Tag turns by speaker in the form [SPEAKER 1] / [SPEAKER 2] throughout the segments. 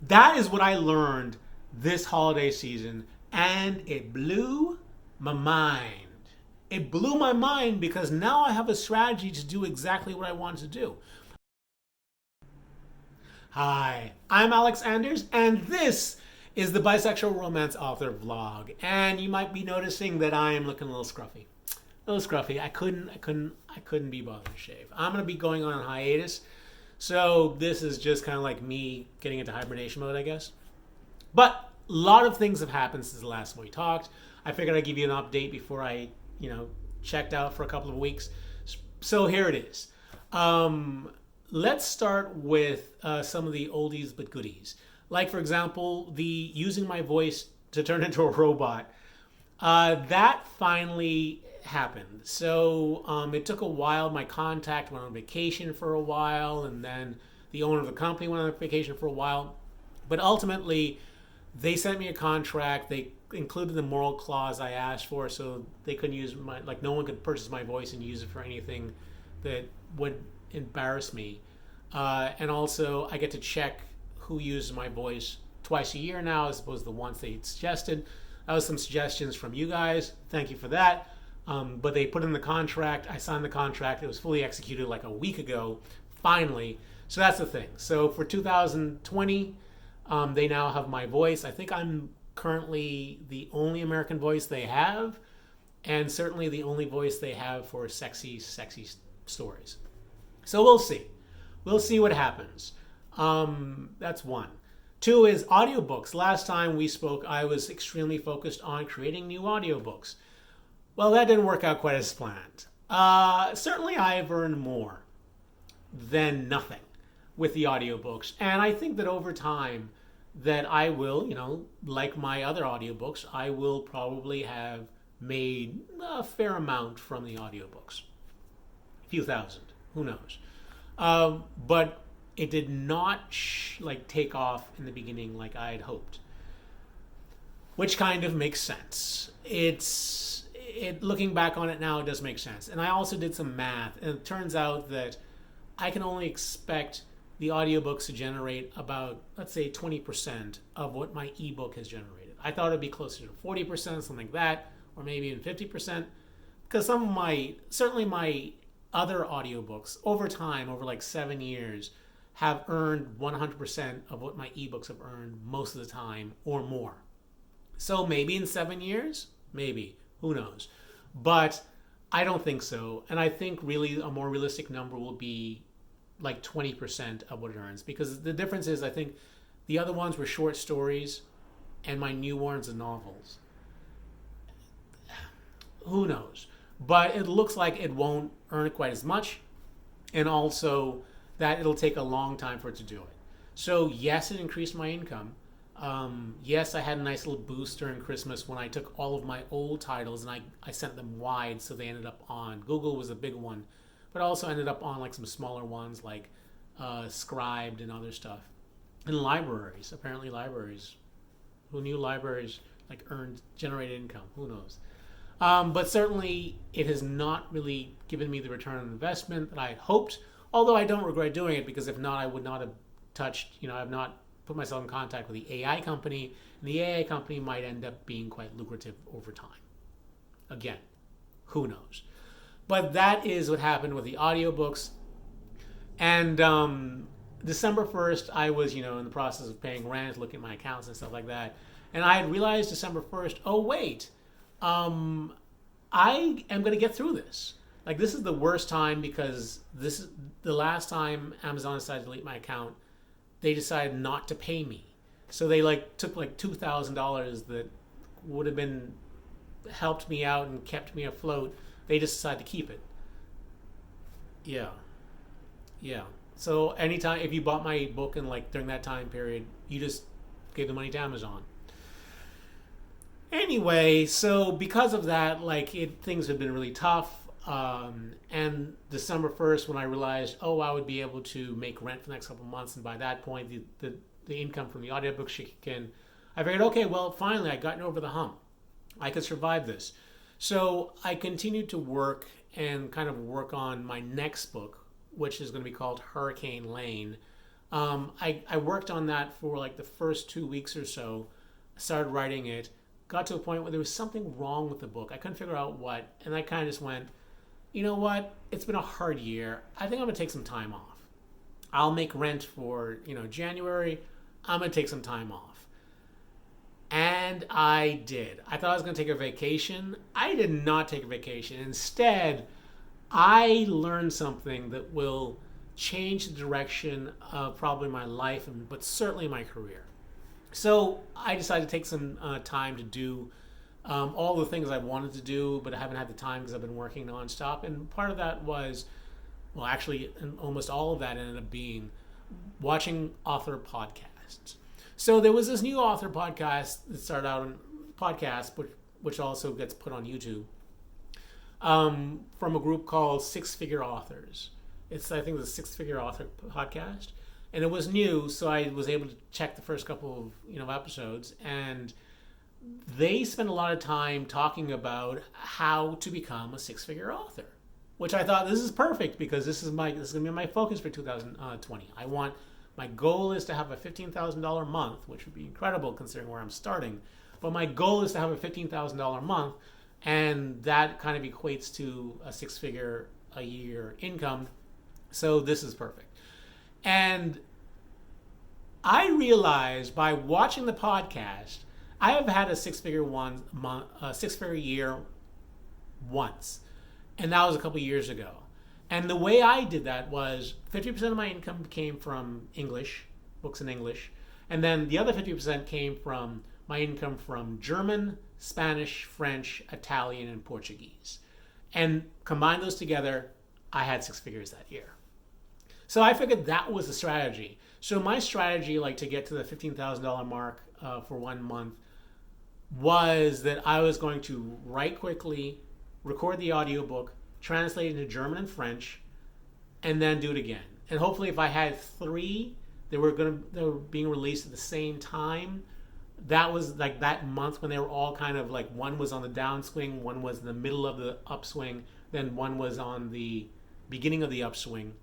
[SPEAKER 1] That is what I learned this holiday season, and it blew my mind. It blew my mind because now I have a strategy to do exactly what I want to do. Hi, I'm Alex Anders, and this is the Bisexual Romance Author Vlog. And you might be noticing that I am looking a little scruffy. A little scruffy. I couldn't be bothered to shave. I'm gonna be going on a hiatus, so this is just kind of like me getting into hibernation mode, I guess. But a lot of things have happened since the last time we talked. I figured I'd give you an update before I, checked out for a couple of weeks. So here it is. Let's start with some of the oldies but goodies. Like, for example, the using my voice to turn into a robot. That finally happened. So it took a while. My contact went on vacation for a while, and then the owner of the company went on vacation for a while. But ultimately, they sent me a contract. They included the moral clause I asked for, so they couldn't use no one could purchase my voice and use it for anything that would embarrass me. And also, I get to check who uses my voice twice a year now, as opposed to the once they suggested. That was some suggestions from you guys. Thank you for that. But they put in the contract. I signed the contract. It was fully executed like a week ago, finally. So that's the thing. So for 2020, they now have my voice. I think I'm currently the only American voice they have, and certainly the only voice they have for sexy stories. So we'll see. We'll see what happens. That's one. Two is audiobooks. Last time we spoke, I was extremely focused on creating new audiobooks. Well, that didn't work out quite as planned. Certainly I've earned more than nothing with the audiobooks. And I think that over time that I will, like my other audiobooks, I will probably have made a fair amount from the audiobooks. A few thousand, who knows. But it did not take off in the beginning like I had hoped, which kind of makes sense. Looking back on it now, it does make sense. And I also did some math, and it turns out that I can only expect the audiobooks to generate about, let's say, 20% of what my ebook has generated. I thought it'd be closer to 40%, something like that, or maybe even 50%, because certainly my other audiobooks over time, over like 7 years, have earned 100% of what my ebooks have earned most of the time or more. So maybe in 7 years, maybe, who knows? But I don't think so. And I think really a more realistic number will be like 20% of what it earns, because the difference is I think the other ones were short stories and my new ones are novels. Who knows? But it looks like it won't earn quite as much, and also that it'll take a long time for it to do it. So yes, it increased my income. Yes, I had a nice little boost during Christmas when I took all of my old titles and I sent them wide, so they ended up on Google was a big one, but also ended up on like some smaller ones like Scribed and other stuff. And libraries, apparently libraries. Who knew libraries generated income? Who knows? But certainly it has not really given me the return on investment that I had hoped, although I don't regret doing it, because if not, I would not have I've not put myself in contact with the AI company, and the AI company might end up being quite lucrative over time. Again, who knows? But that is what happened with the audiobooks. And December 1st, I was, in the process of paying rent, looking at my accounts and stuff like that. And I had realized December 1st, oh, wait, I am going to get through this. Like, this is the worst time, because this is the last time Amazon decided to delete my account. They decided not to pay me. So they took $2,000 that would have been helped me out and kept me afloat. They just decided to keep it. Yeah. So anytime, if you bought my book in during that time period, you just gave the money to Amazon. Anyway, so because of that, things have been really tough. And December 1st, when I realized, I would be able to make rent for the next couple of months, and by that point, the income from the audiobook should kick in, I figured, okay, well, finally, I'd gotten over the hump. I could survive this. So I continued to work and kind of work on my next book, which is going to be called Hurricane Lane. I worked on that for like the first 2 weeks or so. Started writing it, got to a point where there was something wrong with the book. I couldn't figure out what, and I kind of just went, you know what? It's been a hard year. I think I'm gonna take some time off. I'll make rent for January. I'm gonna take some time off, and I did. I thought I was gonna take a vacation. I did not take a vacation. Instead, I learned something that will change the direction of probably my life, but certainly my career. So I decided to take some time to do all the things I wanted to do, but I haven't had the time because I've been working nonstop. And part of that was, well, actually, almost all of that ended up being watching author podcasts. So there was this new author podcast that started out on podcast, which also gets put on YouTube, from a group called Six Figure Authors. I think, the Six Figure Author podcast. And it was new, so I was able to check the first couple of episodes, and they spent a lot of time talking about how to become a six-figure author, which I thought, this is perfect because this is going to be my focus for 2020. My goal is to have a $15,000 month, which would be incredible considering where I'm starting. But my goal is to have a $15,000 month, and that kind of equates to a six-figure a year income. So this is perfect. And I realized by watching the podcast, I have had a six-figure year once, and that was a couple years ago. And the way I did that was 50% of my income came from English, books in English, and then the other 50% came from my income from German, Spanish, French, Italian, and Portuguese. And combine those together, I had six figures that year. So I figured that was the strategy. So my strategy, to get to the $15,000 mark for 1 month, was that I was going to write quickly, record the audiobook, translate it into German and French, and then do it again. And hopefully, if I had 3 that were being released at the same time, that was like that month when they were all kind of like, one was on the downswing, one was in the middle of the upswing, then one was on the beginning of the upswing.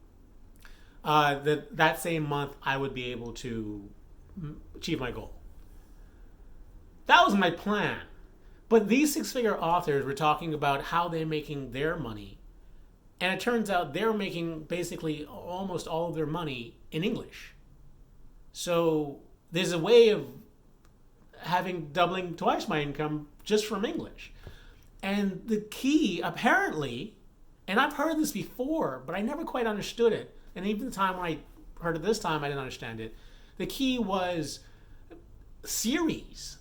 [SPEAKER 1] That same month, I would be able to achieve my goal. That was my plan. But these six-figure authors were talking about how they're making their money. And it turns out they're making basically almost all of their money in English. So there's a way of doubling twice my income just from English. And the key, apparently, and I've heard this before, but I never quite understood it. And even the time when I heard it this time, I didn't understand it. The key was series,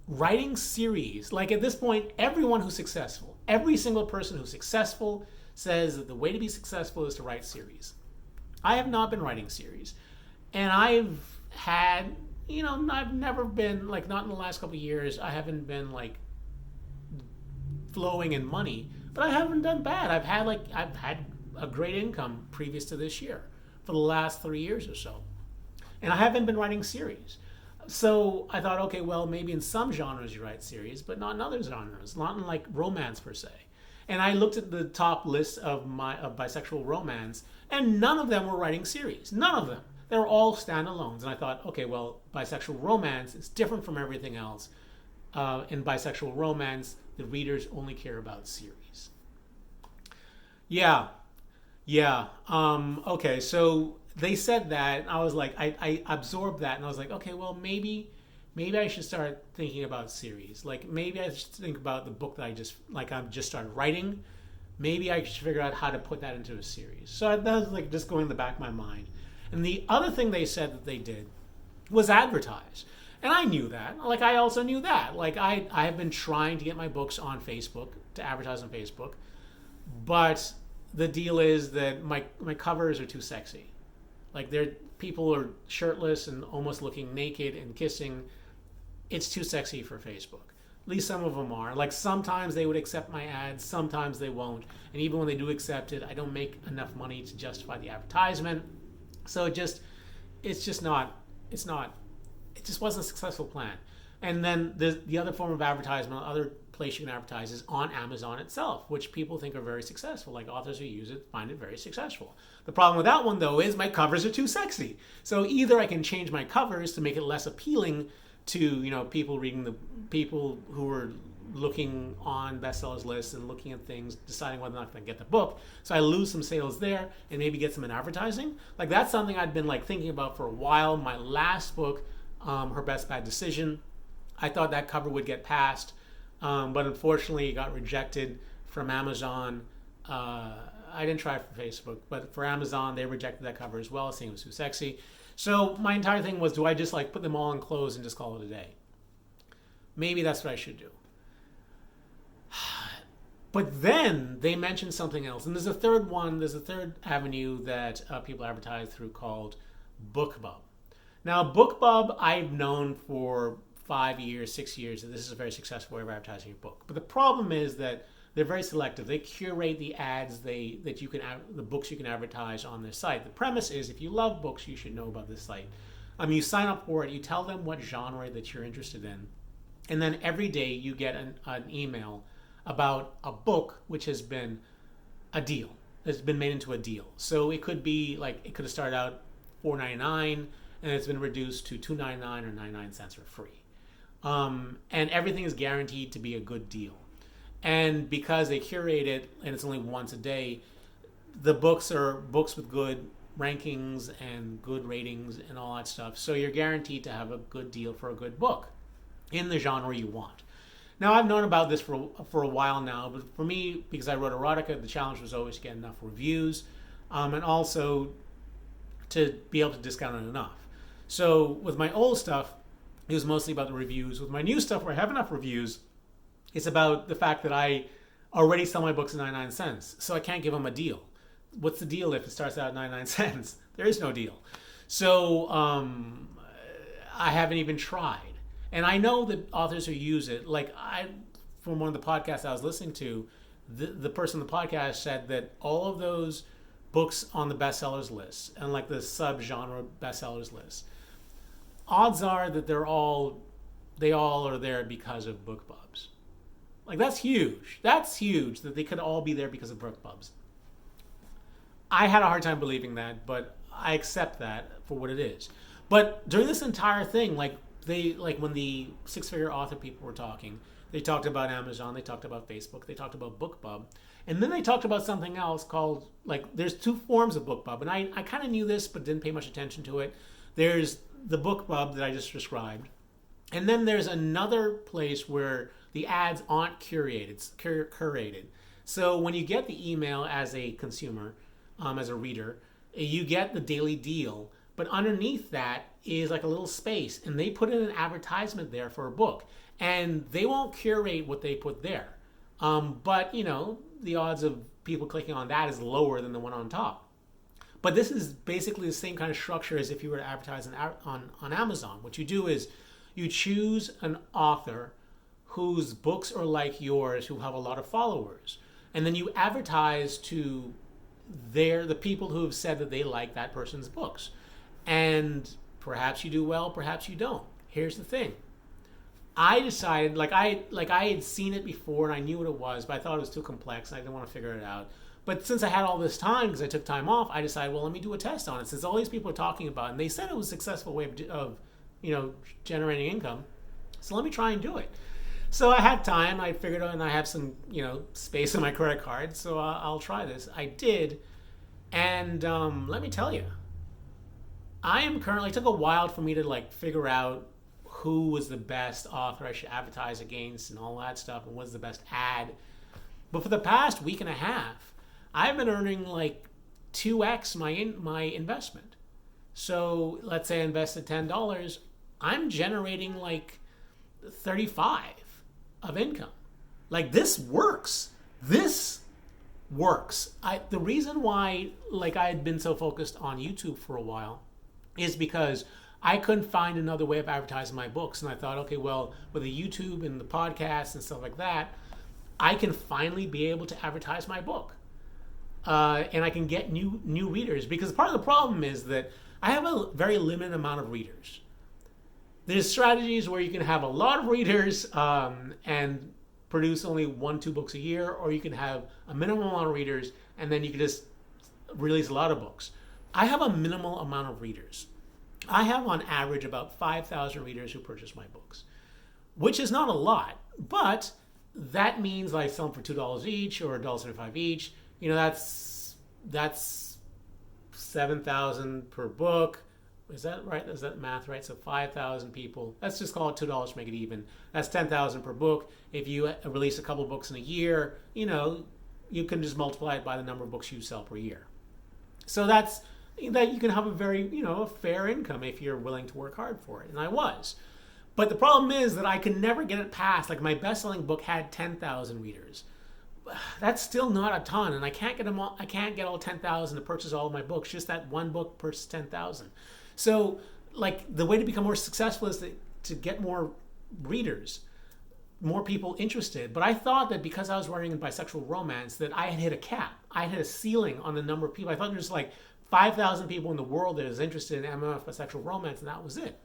[SPEAKER 1] writing series. Like at this point, everyone who's successful, every single person who's successful says that the way to be successful is to write series. I have not been writing series. And I've had, I've never been, not in the last couple of years, I haven't been flowing in money, but I haven't done bad. I've had a great income previous to this year for the last 3 years or so. And I haven't been writing series. So I thought, okay, well, maybe in some genres you write series, but not in other genres, not in romance per se. And I looked at the top list of bisexual romance, and none of them were writing series. None of them. They were all standalones. And I thought, okay, well, bisexual romance is different from everything else. In bisexual romance, the readers only care about series. Yeah. Okay, so they said that, and I was like, I absorbed that, and I was like, okay, well, maybe I should start thinking about series. Maybe I should think about the book that I just started writing. Maybe I should figure out how to put that into a series. So that was just going in the back of my mind. And the other thing they said that they did was advertise. And I knew that. I also knew that. I have been trying to get my books on Facebook, to advertise on Facebook, but the deal is that my covers are too sexy. People are shirtless and almost looking naked and kissing. It's too sexy for Facebook. At least some of them are. Sometimes they would accept my ads, sometimes they won't. And even when they do accept it, I don't make enough money to justify the advertisement. So it just wasn't a successful plan. And then the other form of advertisement, other place you can advertise is on Amazon itself, which people think are very successful. Like authors who use it find it very successful. The problem with that one, though, is my covers are too sexy. So either I can change my covers to make it less appealing to people people who are looking on bestsellers lists and looking at things, deciding whether or not to get the book. So I lose some sales there and maybe get some in advertising. Like that's something I'd been like thinking about for a while. My last book, Her Best Bad Decision, I thought that cover would get passed, but unfortunately it got rejected from Amazon. I didn't try it for Facebook, but for Amazon, they rejected that cover as well, saying it was too sexy. So my entire thing was, do I just like put them all in clothes and just call it a day? Maybe that's what I should do. But then they mentioned something else. And there's a third avenue that people advertise through called BookBub. Now, BookBub, I've known for 5 years, 6 years, that this is a very successful way of advertising your book. But the problem is that they're very selective. They curate the ads the books you can advertise on their site. The premise is if you love books, you should know about this site. You sign up for it, you tell them what genre that you're interested in, and then every day you get an email about a book which has been a deal. It's been made into a deal. So it could be like, it could have started out $4.99 and it's been reduced to $2.99 or 99 cents for free. And everything is guaranteed to be a good deal. And because they curate it and it's only once a day, the books are books with good rankings and good ratings and all that stuff. So you're guaranteed to have a good deal for a good book in the genre you want. Now, I've known about this for a while now, but for me, because I wrote erotica, the challenge was always to get enough reviews and also to be able to discount it enough. So with my old stuff, it was mostly about the reviews. With my new stuff, where I have enough reviews, it's about the fact that I already sell my books at 99 cents, so I can't give them a deal. What's the deal if it starts out at 99 cents? There is no deal. So I haven't even tried. And I know that authors who use it, from one of the podcasts I was listening to, the person on the podcast said that all of those books on the bestsellers list and like the sub-genre bestsellers list, odds are that they all are there because of BookBubs. Like that's huge. That's huge that they could all be there because of BookBubs. I had a hard time believing that, but I accept that for what it is. But during this entire thing, when the six-figure author people were talking, they talked about Amazon, they talked about Facebook, they talked about BookBub, and then they talked about something else called, there's two forms of BookBub, and I kind of knew this but didn't pay much attention to it. There's the BookBub that I just described, and then there's another place where the ads aren't curated. It's curated. So when you get the email as a consumer, as a reader, you get the daily deal, but underneath that is like a little space, and they put in an advertisement there for a book, and they won't curate what they put there. But the odds of people clicking on that is lower than the one on top. But this is basically the same kind of structure as if you were to advertise on Amazon. What you do is you choose an author whose books are like yours, who have a lot of followers, and then you advertise to the people who have said that they like that person's books. And perhaps you do well, perhaps you don't. Here's the thing. I decided, I had seen it before and I knew what it was, but I thought it was too complex and I didn't want to figure it out. But since I had all this time, because I took time off, I decided, well, let me do a test on it. Since all these people are talking about it, and they said it was a successful way of generating income, so let me try and do it. So I had time, I figured out, and I have some, space on my credit card, so I'll try this. I did, and let me tell you, it took a while for me to figure out who was the best author I should advertise against and all that stuff, and what's the best ad. But for the past week and a half, I've been earning 2x my investment. So let's say I invested $10, I'm generating 35 of income. This works. This works. The reason why I had been so focused on YouTube for a while is because I couldn't find another way of advertising my books. And I thought, okay, well, with the YouTube and the podcast and stuff like that, I can finally be able to advertise my book. And I can get new readers. Because part of the problem is that I have a very limited amount of readers. There's strategies where you can have a lot of readers and produce only 1-2 books a year, or you can have a minimum amount of readers and then you can just release a lot of books. I have a minimal amount of readers. I have on average about 5,000 readers who purchase my books, which is not a lot, but that means I sell them for $2 each or $1.75 each. You know, that's 7,000 per book. Is that right? Is that math right? So 5,000 people. Let's just call it $2 to make it even. That's 10,000 per book. If you release a couple of books in a year, you know, you can just multiply it by the number of books you sell per year. So that you can have a very, you know, a fair income if you're willing to work hard for it. And I was. But the problem is that I can never get it past. Like my best-selling book had 10,000 readers. That's still not a ton, and I can't get them all. I can't get all 10,000 to purchase all of my books. Just that one book purchased 10,000. So, like, the way to become more successful is to get more readers, more people interested. But I thought that because I was writing in bisexual romance, that I had hit a cap. I had hit a ceiling on the number of people. I thought there was like 5,000 people in the world that was interested in MMF bisexual romance, and that was it.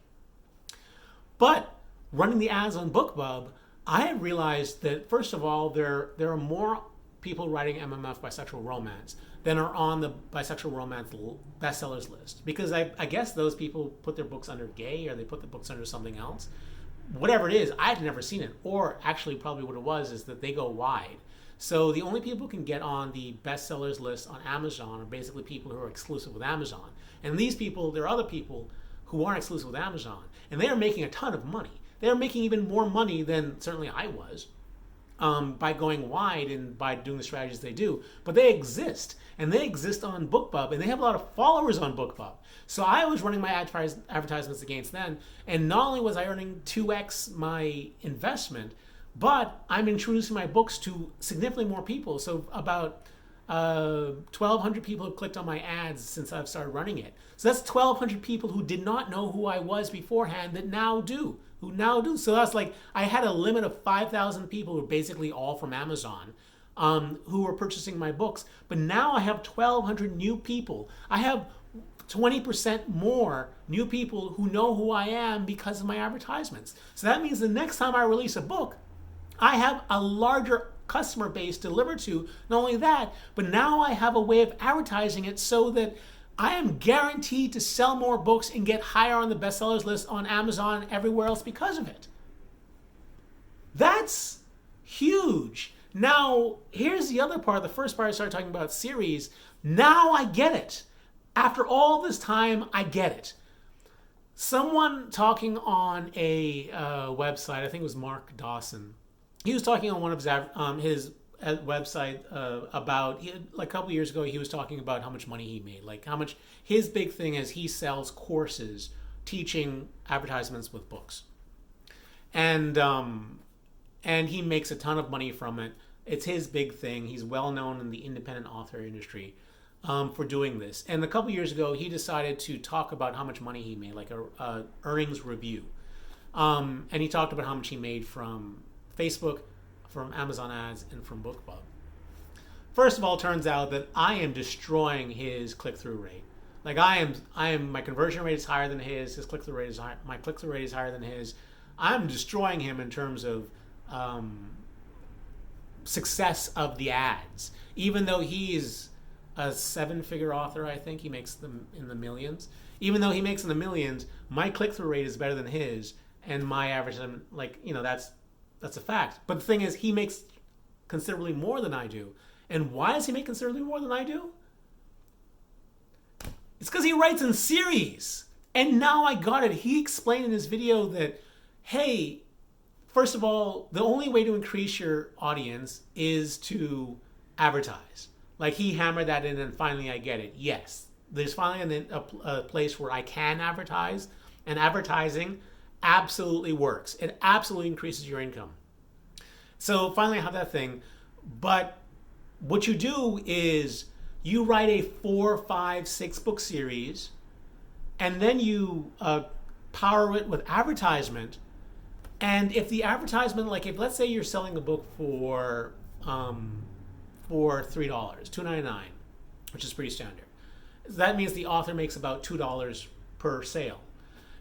[SPEAKER 1] But running the ads on BookBub, I have realized that, first of all, there are more people writing MMF bisexual romance than are on the bisexual romance bestsellers list. Because I guess those people put their books under gay, or they put the books under something else. Whatever it is, I'd never seen it. Or actually probably what it was is that they go wide. So the only people who can get on the bestsellers list on Amazon are basically people who are exclusive with Amazon. And these people, there are other people who aren't exclusive with Amazon. And they are making a ton of money. They are making even more money than certainly I was by going wide and by doing the strategies they do. But they exist. And they exist on BookBub. And they have a lot of followers on BookBub. So I was running my advertisements against them. And not only was I earning 2x my investment, but I'm introducing my books to significantly more people. So about 1,200 people have clicked on my ads since I've started running it. So that's 1,200 people who did not know who I was beforehand that now do. So that's like, I had a limit of 5,000 people who are basically all from Amazon who were purchasing my books. But now I have 1,200 new people. I have 20% more new people who know who I am because of my advertisements. So that means the next time I release a book, I have a larger customer base delivered to. Not only that, but now I have a way of advertising it so that I am guaranteed to sell more books and get higher on the bestsellers list on Amazon and everywhere else because of it. That's huge. Now, here's the other part. The first part I started talking about series. Now I get it. After all this time, I get it. Someone talking on a website, I think it was Mark Dawson, he was talking on one of his website about, like a couple of years ago, he was talking about how much money he made. Like how much, his big thing is he sells courses teaching advertisements with books. And he makes a ton of money from it. It's his big thing. He's well known in the independent author industry for doing this. And a couple of years ago, he decided to talk about how much money he made, like a earnings review. And he talked about how much he made from Facebook, from Amazon ads, and from BookBub. First of all, it turns out that I am destroying his click-through rate. Like my conversion rate is higher than his click-through rate is higher, my click-through rate is higher than his. I'm destroying him in terms of success of the ads. Even though he's a 7-figure author, I think he makes them in the millions. Even though he makes in the millions, my click-through rate is better than his, and my average, that's a fact. But the thing is, he makes considerably more than I do. And why does he make considerably more than I do? It's because he writes in series. And now I got it. He explained in his video that, hey, first of all, the only way to increase your audience is to advertise. Like, he hammered that in, and finally I get it. Yes, there's finally a place where I can advertise, and advertising absolutely works. It absolutely increases your income. So finally I have that thing. But what you do is you write a 4, 5, 6 book series, and then you power it with advertisement. And if the advertisement, like if let's say you're selling a book for $3, $2.99, which is pretty standard. That means the author makes about $2 per sale.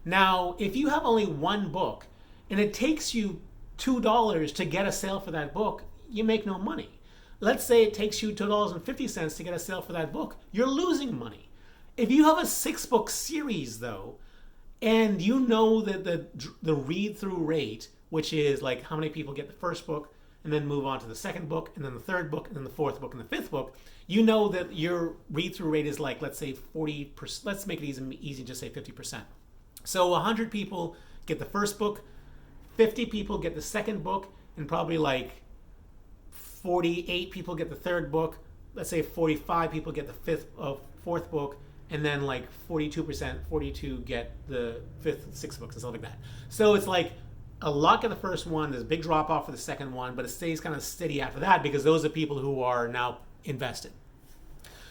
[SPEAKER 1] Now, if you have only one book and it takes you $2 to get a sale for that book, you make no money. Let's say it takes you $2.50 to get a sale for that book, you're losing money. If you have a 6-book series though, and you know that the read-through rate, which is like how many people get the first book and then move on to the second book and then the third book and then the fourth book and the fifth book, you know that your read-through rate is like, let's say 40%, let's make it easy, just say 50%. So 100 people get the first book, 50 people get the second book, and probably like 48 people get the third book. Let's say 45 people get the fourth book, and then like 42% get the fifth, sixth books and stuff like that. So it's like a lot get the first one. There's a big drop off for the second one, but it stays kind of steady after that because those are people who are now invested.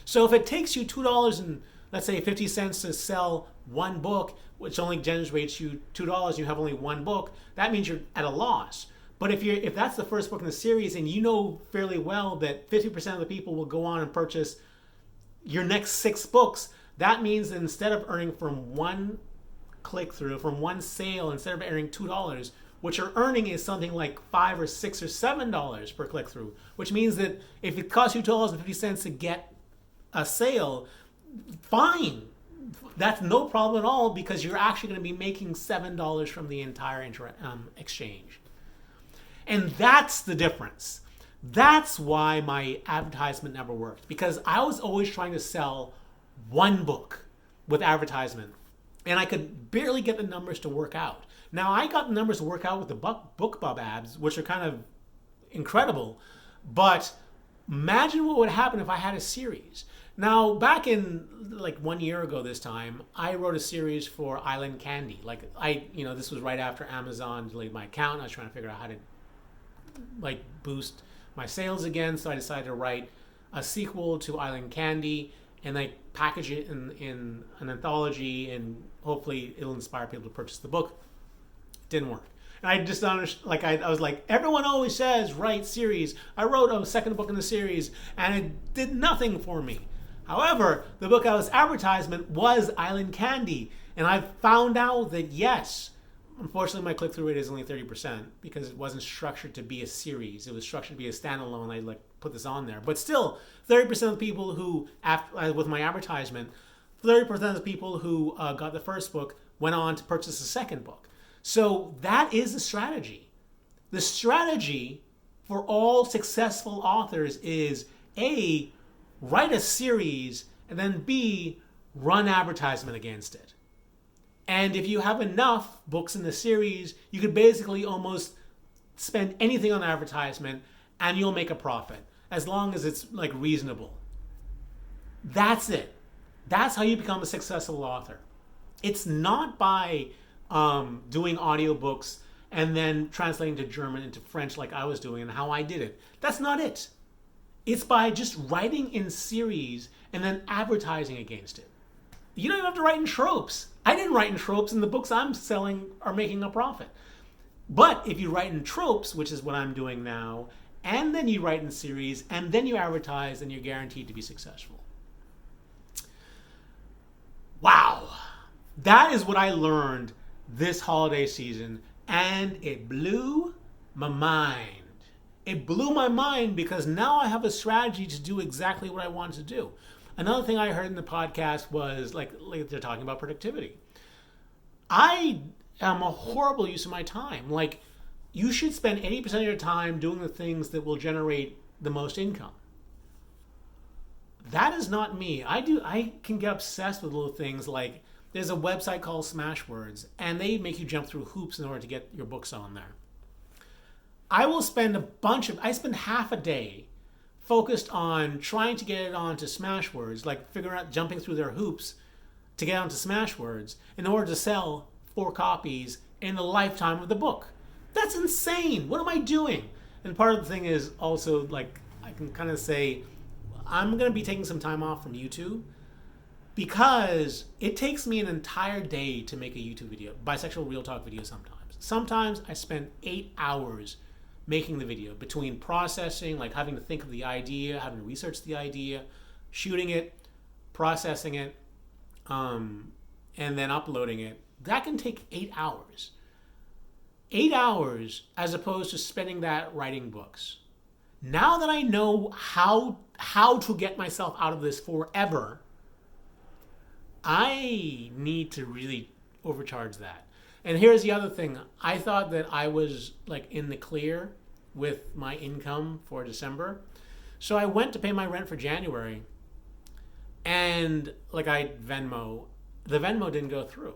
[SPEAKER 1] So if it takes you $2 and let's say 50 cents to sell one book, which only generates you $2, you have only one book, that means you're at a loss. But if that's the first book in the series and you know fairly well that 50% of the people will go on and purchase your next 6 books, that means that instead of earning from one click-through, from one sale, instead of earning $2, what you're earning is something like $5 or $6 or $7 per click-through, which means that if it costs you $2.50 to get a sale, fine. That's no problem at all because you're actually going to be making $7 from the entire exchange. And that's the difference. That's why my advertisement never worked, because I was always trying to sell one book with advertisement and I could barely get the numbers to work out. Now I got the numbers to work out with the BookBub ads, which are kind of incredible, but imagine what would happen if I had a series. Now, back in like 1 year ago this time, I wrote a series for Island Candy. This was right after Amazon deleted my account. I was trying to figure out how to boost my sales again. So I decided to write a sequel to Island Candy and package it in an anthology, and hopefully it'll inspire people to purchase the book. Didn't work. And I just I was like, everyone always says write series. I wrote a second book in the series and it did nothing for me. However, the book I was advertisement was Island Candy, and I found out that yes, unfortunately my click-through rate is only 30% because it wasn't structured to be a series. It was structured to be a standalone. I put this on there, but still, 30% of the people who, with my advertisement, 30% of the people who got the first book went on to purchase the second book. So that is the strategy. The strategy for all successful authors is A, write a series, and then B, run advertisement against it. And if you have enough books in the series, you could basically almost spend anything on advertisement and you'll make a profit, as long as it's reasonable. That's it. That's how you become a successful author. It's not by doing audiobooks and then translating to German into French like I was doing and how I did it. That's not it. It's by just writing in series and then advertising against it. You don't even have to write in tropes. I didn't write in tropes, and the books I'm selling are making a profit. But if you write in tropes, which is what I'm doing now, and then you write in series, and then you advertise, then you're guaranteed to be successful. Wow. That is what I learned this holiday season, and it blew my mind. It blew my mind because now I have a strategy to do exactly what I want to do. Another thing I heard in the podcast was they're talking about productivity. I am a horrible use of my time. You should spend 80% of your time doing the things that will generate the most income. That is not me. I can get obsessed with little things like there's a website called Smashwords, and they make you jump through hoops in order to get your books on there. I spend half a day focused on trying to get it onto Smashwords, figuring out jumping through their hoops to get onto Smashwords in order to sell 4 copies in the lifetime of the book. That's insane. What am I doing? And part of the thing is also I can kind of say I'm going to be taking some time off from YouTube because it takes me an entire day to make a YouTube video, bisexual real talk video sometimes. Sometimes I spend 8 hours making the video, between processing, having to think of the idea, having to research the idea, shooting it, processing it, and then uploading it. That can take 8 hours. 8 hours as opposed to spending that writing books. Now that I know how to get myself out of this forever, I need to really overcharge that. And here's the other thing. I thought that I was like in the clear with my income for December. So I went to pay my rent for January, and like the Venmo didn't go through.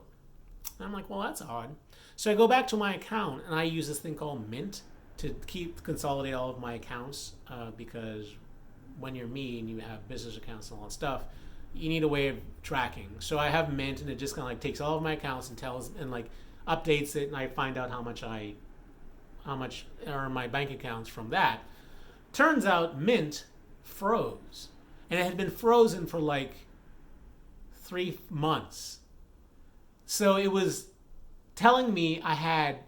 [SPEAKER 1] And I'm like, well, that's odd. So I go back to my account and I use this thing called Mint to consolidate all of my accounts, because when you're me and you have business accounts and all that stuff, you need a way of tracking. So I have Mint, and it just kind of like takes all of my accounts and tells and like updates it, and I find out how much are my bank accounts from that. Turns out Mint froze, and it had been frozen for like 3 months. So it was telling me I had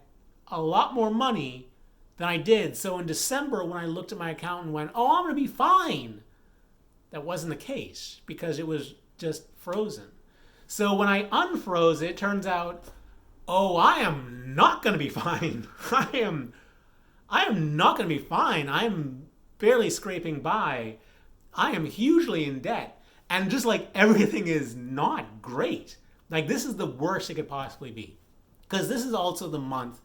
[SPEAKER 1] a lot more money than I did. So in December, when I looked at my account and went, oh, I'm going to be fine, that wasn't the case because it was just frozen. So when I unfroze it, turns out, oh, I am not going to be fine. I am not going to be fine. I'm barely scraping by. I am hugely in debt. And just like everything is not great. Like this is the worst it could possibly be. Because this is also the month.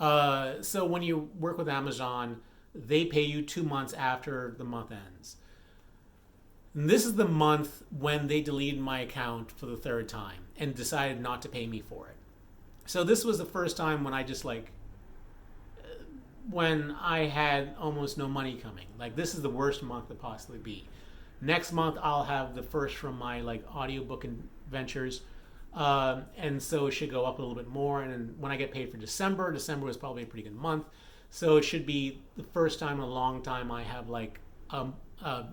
[SPEAKER 1] So when you work with Amazon, they pay you 2 months after the month ends. And this is the month when they deleted my account for the 3rd time and decided not to pay me for it. So this was the first time when I just like, when I had almost no money coming. Like this is the worst month to possibly be. Next month I'll have the first from my like audiobook ventures. And so it should go up a little bit more. And then when I get paid for December was probably a pretty good month. So it should be the first time in a long time I have like a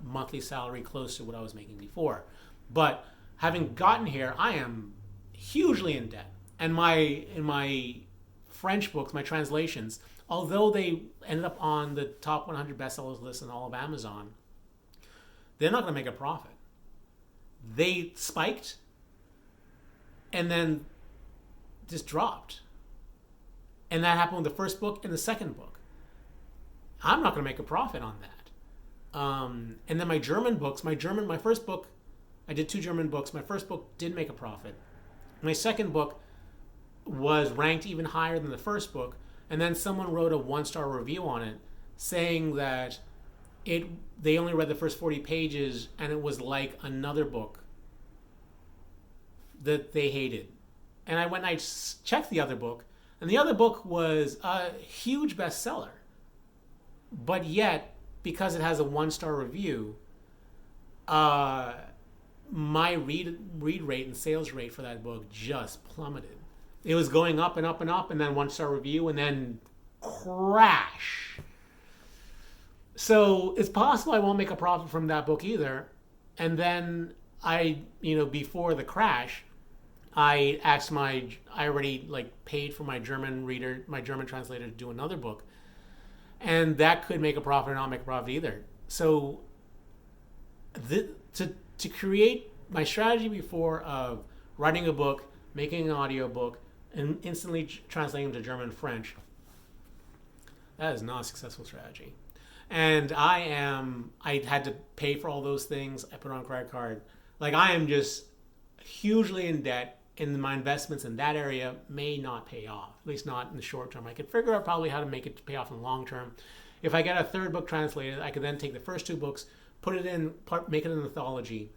[SPEAKER 1] monthly salary close to what I was making before. But having gotten here, I am hugely in debt. And in my French books, my translations, although they ended up on the top 100 bestsellers list in all of Amazon, they're not going to make a profit. They spiked and then just dropped. And that happened with the first book and the second book. I'm not going to make a profit on that. And then my German books, my first book, I did 2 German books. My first book did make a profit. My second book was ranked even higher than the first book. And then someone wrote a 1-star review on it saying that they only read the first 40 pages and it was like another book that they hated. And I went and I checked the other book, and the other book was a huge bestseller. But yet, because it has a 1-star review, my read rate and sales rate for that book just plummeted. It was going up and up and up, and then 1-star review, and then crash. So it's possible I won't make a profit from that book either. And then before the crash, I already like paid for my German translator to do another book. And that could make a profit or not make a profit either. So to create my strategy before of writing a book, making an audio book, and instantly translating them to German and French, that is not a successful strategy. And I had to pay for all those things. I put it on a credit card. Like I am just hugely in debt, and my investments in that area may not pay off, at least not in the short term. I could figure out probably how to make it pay off in the long term. If I get a 3rd book translated, I could then take the first 2 books, make it an anthology,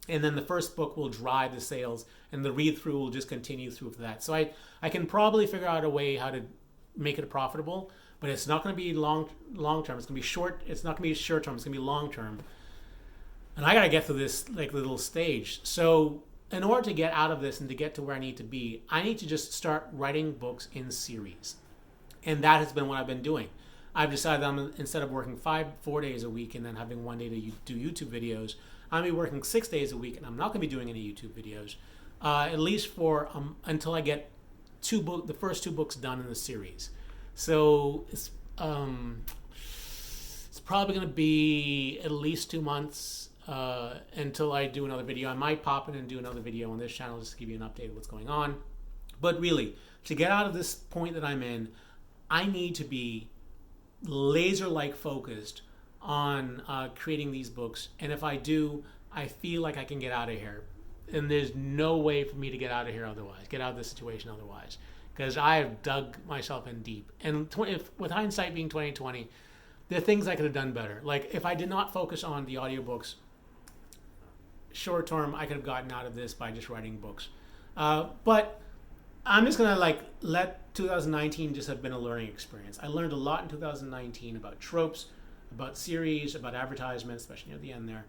[SPEAKER 1] and then the first book will drive the sales, and the read-through will just continue through for that. So I can probably figure out a way how to make it profitable, but it's not going to be long term. It's going to be short. It's not going to be short term. It's going to be long term. And I got to get to this like little stage. So in order to get out of this and to get to where I need to be, I need to just start writing books in series. And that has been what I've been doing. I've decided that instead of working 4 days a week and then having 1 day to do YouTube videos, I'm going to be working 6 days a week, and I'm not going to be doing any YouTube videos, at least for until I get the first 2 books done in the series. So it's probably going to be at least 2 months until I do another video. I might pop in and do another video on this channel just to give you an update of what's going on. But really, to get out of this point that I'm in, I need to be laser-like focused on creating these books. And if I do, I feel like I can get out of here. And there's no way for me to get out of here otherwise, get out of this situation otherwise. Because I have dug myself in deep. And with hindsight being 2020, there are things I could have done better. Like if I did not focus on the audiobooks, short term, I could have gotten out of this by just writing books. But I'm just gonna like let 2019 just have been a learning experience. I learned a lot in 2019 about tropes, about series, about advertisements, especially near the end there.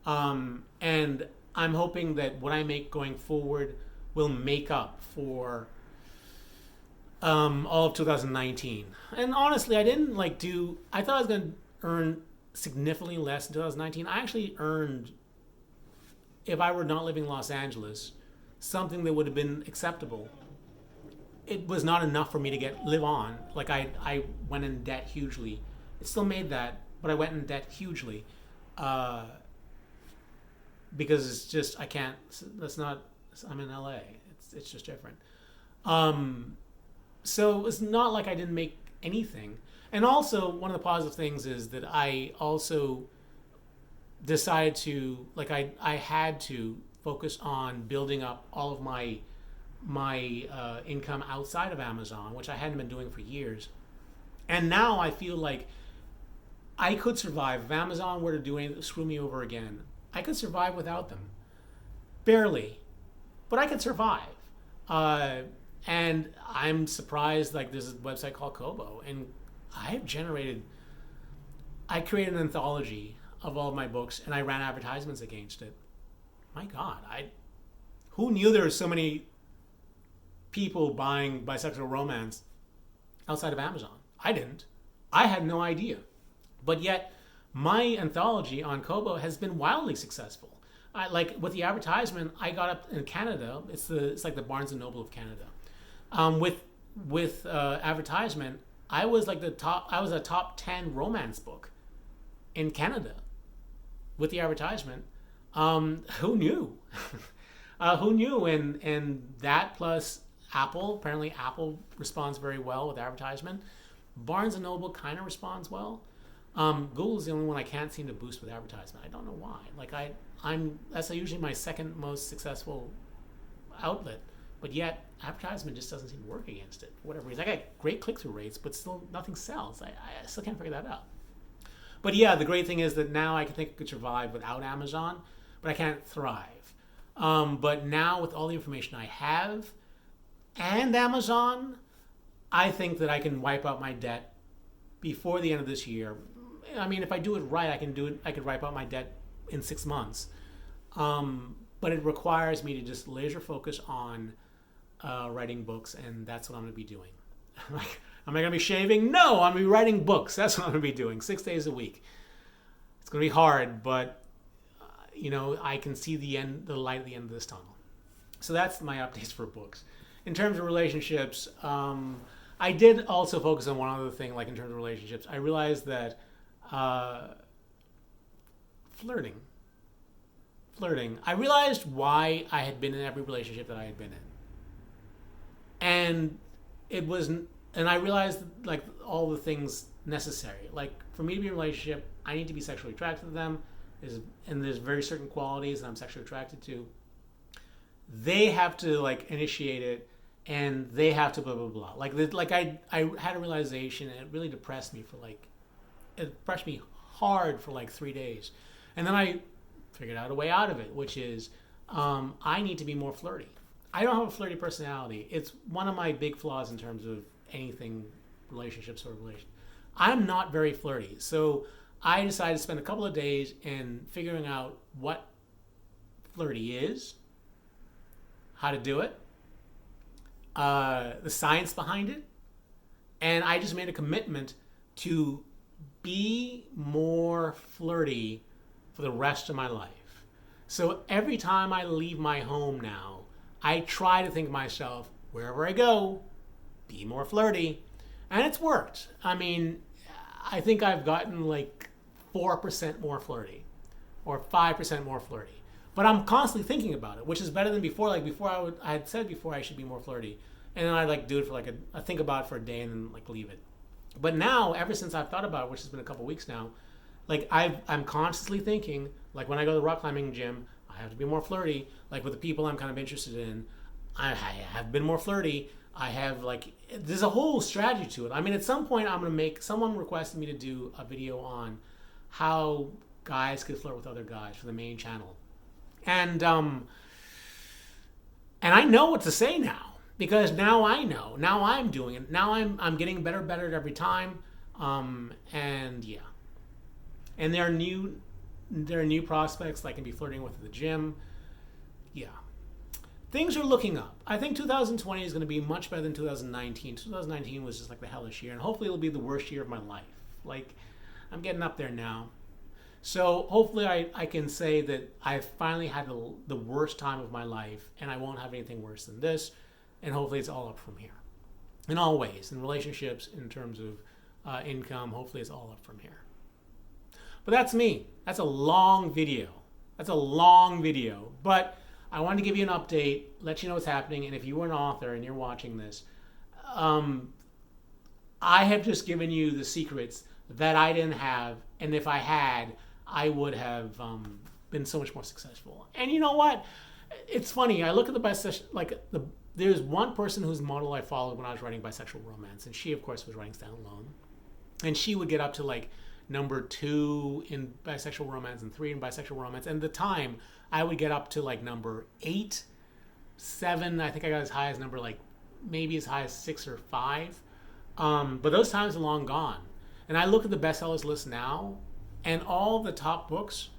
[SPEAKER 1] And I'm hoping that what I make going forward will make up for all of 2019. And honestly, I didn't I thought I was going to earn significantly less in 2019. I actually earned, if I were not living in Los Angeles, something that would have been acceptable. It was not enough for me to live on. Like I went in debt hugely. It still made that, but I went in debt hugely. Because it's just, I can't, I'm in LA. It's just different. So it's not like I didn't make anything. And also, one of the positive things is that I also decided to, I had to focus on building up all of my income outside of Amazon, which I hadn't been doing for years. And now I feel like I could survive. If Amazon were to screw me over again, I could survive without them. Barely. But I could survive. And I'm surprised, there's a website called Kobo, and I created an anthology of all of my books, and I ran advertisements against it. My God, who knew there were so many people buying bisexual romance outside of Amazon? I didn't. I had no idea. But yet, my anthology on Kobo has been wildly successful. With the advertisement, I got up in Canada. It's like the Barnes and Noble of Canada. With advertisement, I was a top 10 romance book in Canada with the advertisement. Who knew? Who knew? And that plus Apple. Apparently, Apple responds very well with advertisement. Barnes and Noble kind of responds well. Google's the only one I can't seem to boost with advertisement. I don't know why. That's usually my second most successful outlet, but yet advertisement just doesn't seem to work against it for whatever reason. I got great click-through rates, but still nothing sells. I still can't figure that out. But yeah, the great thing is that now I could survive without Amazon, but I can't thrive. But now with all the information I have and Amazon, I think that I can wipe out my debt before the end of this year. I mean, if I do it right, I could wipe out my debt in 6 months. But it requires me to just laser focus on writing books, and that's what I'm going to be doing. Am I going to be shaving? No, I'm going to be writing books. That's what I'm going to be doing 6 days a week. It's going to be hard, but I can see the light at the end of this tunnel. So that's my updates for books. In terms of relationships, I did also focus on one other thing, in terms of relationships. I realized that flirting. I realized why I had been in every relationship that I had been in. And I realized all the things necessary. For me to be in a relationship, I need to be sexually attracted to them. There's very certain qualities that I'm sexually attracted to. They have to initiate it, and they have to blah blah blah. I had a realization, and it really depressed me it depressed me hard for 3 days, and then I figured out a way out of it, which is I need to be more flirty. I don't have a flirty personality. It's one of my big flaws in terms of anything relationships or relation. I'm not very flirty, so I decided to spend a couple of days in figuring out what flirty is, how to do it, the science behind it, and I just made a commitment to be more flirty for the rest of my life. So every time I leave my home now, I try to think of myself, wherever I go, be more flirty. And it's worked. I mean, I think I've gotten 4% more flirty or 5% more flirty. But I'm constantly thinking about it, which is better than before. I had said before I should be more flirty. And then I do it for I think about it for a day and then leave it. But now, ever since I've thought about it, which has been a couple weeks now, like I'm constantly thinking, like when I go to the rock climbing gym, I have to be more flirty. Like with the people I'm kind of interested in, I have been more flirty. I have like, there's a whole strategy to it. I mean, at some point I'm going to make, someone requested me to do a video on how guys could flirt with other guys for the main channel. And I know what to say now, because now I know. Now I'm doing it. Now I'm getting better at every time. And yeah. And there are new prospects that I can be flirting with at the gym. Yeah. Things are looking up. I think 2020 is going to be much better than 2019. 2019 was just like the hellish year, and hopefully it'll be the worst year of my life. Like, I'm getting up there now. So hopefully I can say that I've finally had the worst time of my life, and I won't have anything worse than this, and hopefully it's all up from here. In all ways, in relationships, in terms of income, hopefully it's all up from here. But that's me. That's a long video. But I wanted to give you an update, let you know what's happening, and if you were an author and you're watching this, I have just given you the secrets that I didn't have, and if I had, I would have been so much more successful. And you know what? It's funny. I look at the there's one person whose model I followed when I was writing bisexual romance, and she, of course, was writing standalone, and she would get up to like number 2 in bisexual romance and 3 in bisexual romance. And at the time, I would get up to like number 8, 7. I think I got as high as number like maybe as high as 6 or 5. But those times are long gone. And I look at the bestsellers list now, and all the top books,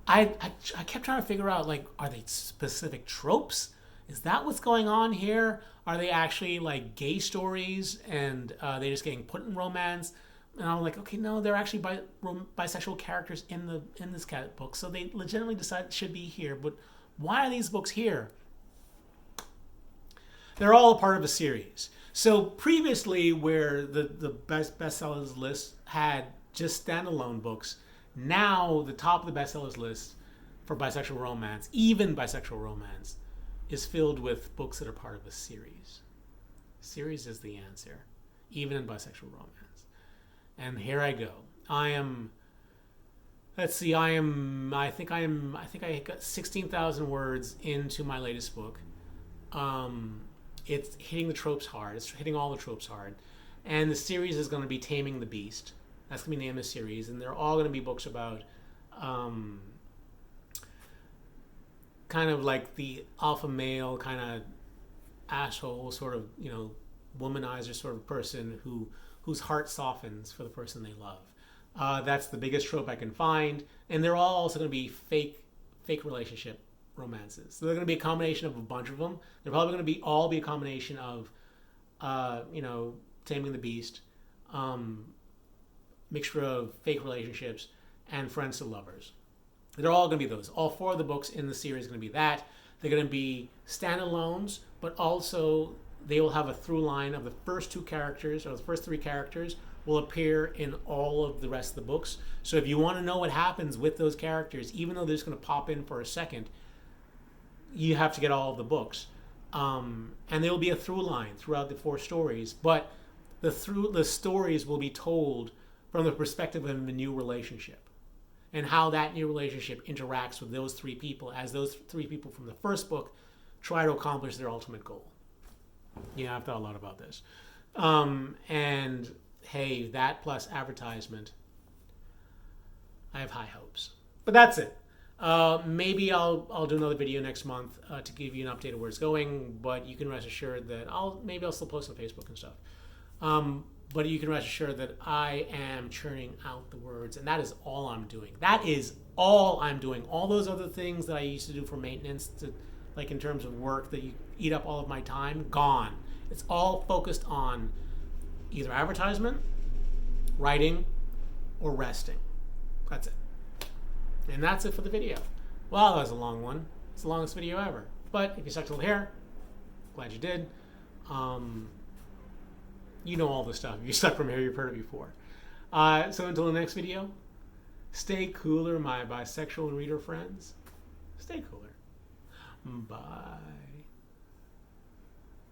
[SPEAKER 1] I kept trying to figure out, like, are they specific tropes? Is that what's going on here? Are they actually like gay stories and they just getting put in romance? And I'm like, okay, no, they're actually bisexual characters in this book, so they legitimately decided it should be here. But why are these books here? They're all a part of a series. So previously, where the bestsellers list had just standalone books, now the top of the bestsellers list for bisexual romance, even bisexual romance, is filled with books that are part of a series. Series is the answer, even in bisexual romance. And here I go. I think I got 16,000 words into my latest book. It's hitting the tropes hard. It's hitting all the tropes hard. And the series is going to be Taming the Beast. That's going to be the name of the series. And they're all going to be books about kind of like the alpha male kind of asshole sort of, womanizer sort of person whose heart softens for the person they love. That's the biggest trope I can find. And they're all also going to be fake relationship romances. So they're going to be a combination of a bunch of them. They're probably going to all be a combination of, Taming the Beast, mixture of fake relationships, and friends to lovers. They're all going to be those. All 4 of the books in the series are going to be that. They're going to be standalones, but also they will have a through line of the first 2 characters, or the first 3 characters will appear in all of the rest of the books. So if you want to know what happens with those characters, even though they're just going to pop in for a second, you have to get all of the books. And there will be a through line throughout the 4 stories, but the stories will be told from the perspective of a new relationship, and how that new relationship interacts with those 3 people, as those 3 people from the first book try to accomplish their ultimate goal. Yeah, I've thought a lot about this. And hey, that plus advertisement, I have high hopes. But that's it. Maybe I'll do another video next month to give you an update of where it's going, but you can rest assured that I'll still post on Facebook and stuff. But you can rest assured that I am churning out the words, and that is all I'm doing. That is all I'm doing. All those other things that I used to do for maintenance, like in terms of work that you eat up all of my time, gone. It's all focused on either advertisement, writing, or resting. That's it. And that's it for the video. Well, that was a long one. It's the longest video ever. But if you stuck till here, glad you did. You know all this stuff. If you stuck from here, you've heard it before. So until the next video, stay cooler, my bisexual reader friends. Stay cooler. Bye.